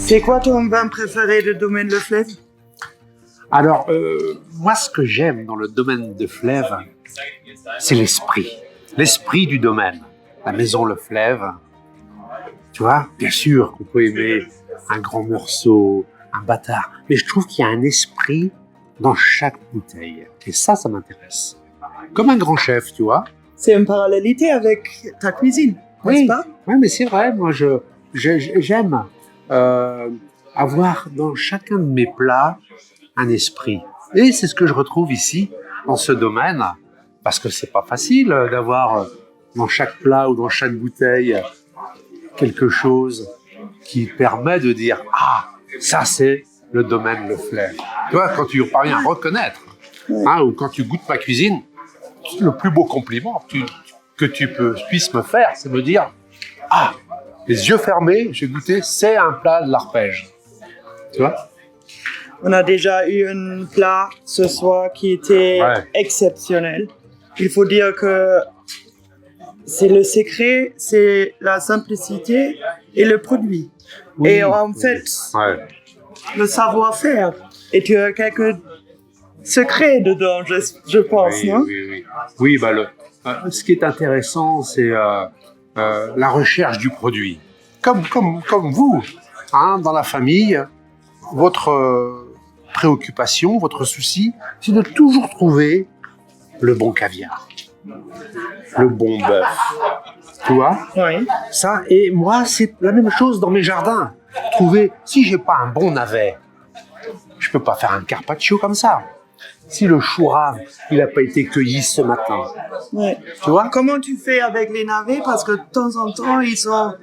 C'est quoi ton vin préféré de domaine de Flève? Alors, moi, ce que j'aime dans le domaine de Flève, c'est l'esprit. L'esprit du domaine. La maison Le Flève. Tu vois, bien sûr qu'on peut aimer un grand morceau, un bâtard, mais je trouve qu'il y a un esprit dans chaque bouteille. Et ça m'intéresse. Comme un grand chef, tu vois. C'est une parallélité avec ta cuisine, n'est-ce pas? Oui, mais c'est vrai. Moi, j'aime avoir dans chacun de mes plats un esprit. Et c'est ce que je retrouve ici, dans ce domaine, parce que c'est pas facile d'avoir dans chaque plat ou dans chaque bouteille quelque chose qui permet de dire « Ah, ça c'est le domaine Le Flève ». Tu vois, quand tu parviens à reconnaître, hein, ou quand tu goûtes ma cuisine, le plus beau compliment que tu puisses me faire, c'est me dire « Ah, les yeux fermés, j'ai goûté, c'est un plat de l'Arpège ». Tu vois? On a déjà eu un plat ce soir qui était exceptionnel. Il faut dire que c'est le secret, c'est la simplicité et le produit. Oui, et en fait, le savoir-faire. Et tu as quelques secrets dedans, je pense, non? Oui, ce qui est intéressant, c'est la recherche du produit. Comme vous, hein, dans la famille, votre préoccupation, votre souci, c'est de toujours trouver le bon caviar, le bon bœuf. Tu vois? Oui. Ça, et moi, c'est la même chose dans mes jardins. Trouver, si j'ai pas un bon navet, je peux pas faire un carpaccio comme ça. Si le chou rave, il n'a pas été cueilli ce matin. Ouais. Tu vois? Comment tu fais avec les navets? Parce que de temps en temps, ils ont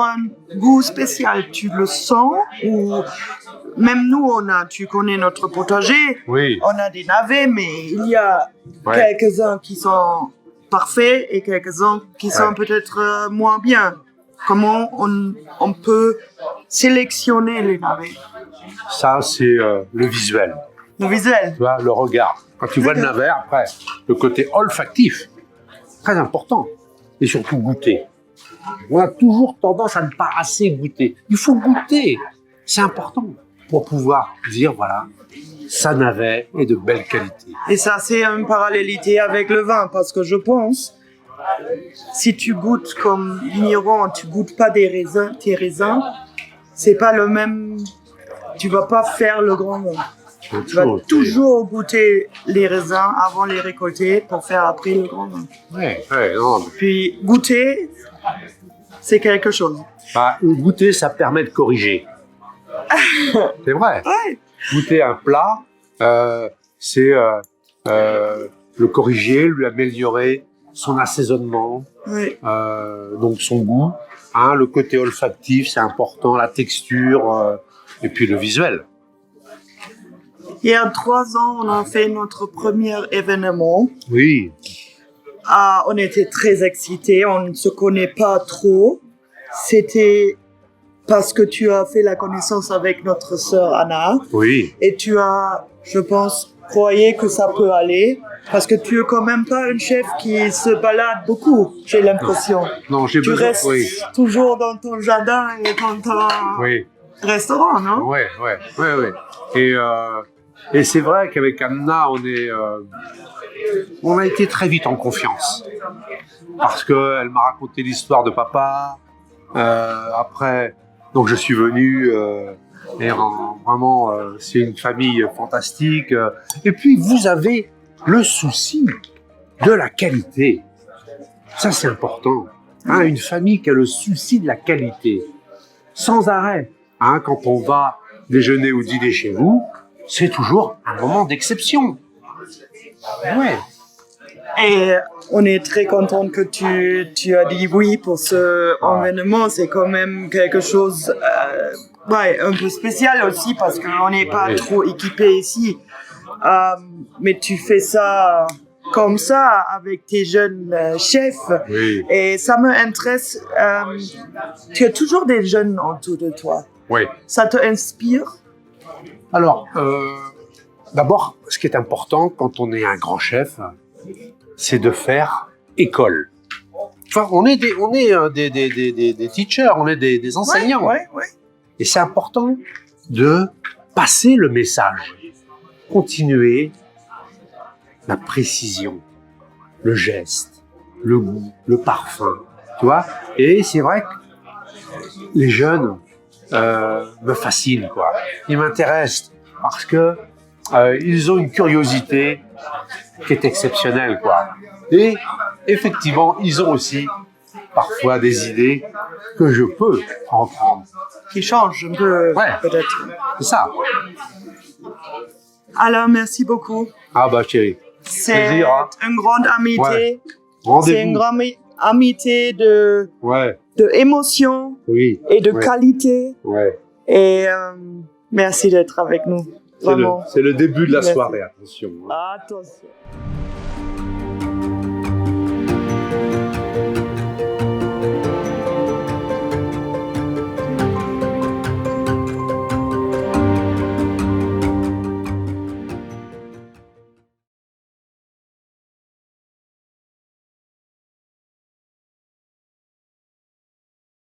un goût spécial. Tu le sens ou même nous, tu connais notre potager. Oui. On a des navets, mais il y a quelques-uns qui sont parfaits et quelques-uns qui sont peut-être moins bien. Comment on peut sélectionner les navets? Ça, c'est le visuel. Le visuel. Tu vois, le regard. Quand tu vois le navet, après, le côté olfactif, très important. Et surtout goûter. On a toujours tendance à ne pas assez goûter. Il faut goûter. C'est important pour pouvoir dire, voilà, ça navet est de belle qualité. Et ça, c'est une parallélité avec le vin, parce que je pense, si tu goûtes comme vigneron, tu goûtes pas tes raisins, c'est pas le même, tu vas pas faire le grand vin. Tu vas toujours goûter les raisins avant les récolter pour faire après le grand vin. Non. Puis goûter, c'est quelque chose. Goûter, ça permet de corriger. C'est vrai. Ouais. Goûter un plat, c'est le corriger, lui améliorer son assaisonnement, donc son goût. Hein, le côté olfactif, c'est important, la texture, et puis le visuel. Il y a 3 ans, on a fait notre premier événement. Oui. On était très excités, on ne se connaît pas trop. C'était parce que tu as fait la connaissance avec notre sœur Anna. Oui. Et tu as, je pense, croyé que ça peut aller. Parce que tu es quand même pas un chef qui se balade beaucoup, j'ai l'impression. Non, j'ai besoin. Tu restes toujours dans ton jardin et dans ton restaurant, non? Oui. Et c'est vrai qu'avec Anna, on a été très vite en confiance. Parce qu'elle m'a raconté l'histoire de papa. Après, donc je suis venu et vraiment, c'est une famille fantastique. Et puis, vous avez le souci de la qualité. Ça, c'est important. Hein, une famille qui a le souci de la qualité. Sans arrêt. Hein, quand on va déjeuner ou dîner chez vous, c'est toujours un moment d'exception. Ouais. Et on est très content que tu as dit oui pour ce événement. C'est quand même quelque chose un peu spécial aussi parce qu'on n'est pas trop équipé ici. Mais tu fais ça comme ça avec tes jeunes chefs. Oui. Et ça m'intéresse. Tu as toujours des jeunes autour de toi. Oui. Ça te inspire? Alors, d'abord, ce qui est important quand on est un grand chef, c'est de faire école. Enfin, on est des teachers, on est des enseignants. Ouais. Et c'est important de passer le message. Continuer la précision, le geste, le goût, le parfum, tu vois. Et c'est vrai que les jeunes me fascinent, quoi. Ils m'intéressent parce que ils ont une curiosité qui est exceptionnelle, quoi. Et effectivement, ils ont aussi parfois des idées que je peux reprendre. Qui change un peu, Ouais. peut-être. C'est ça. Alors, merci beaucoup. Ah bah chérie, C'est plaisir, hein. une grande amitié. Ouais. C'est une Rendez-vous. grande amitié de Ouais, émotion oui. et de Ouais. qualité. Ouais. Et merci d'être avec nous. Vraiment. C'est le début de la Merci. soirée, attention. Attention.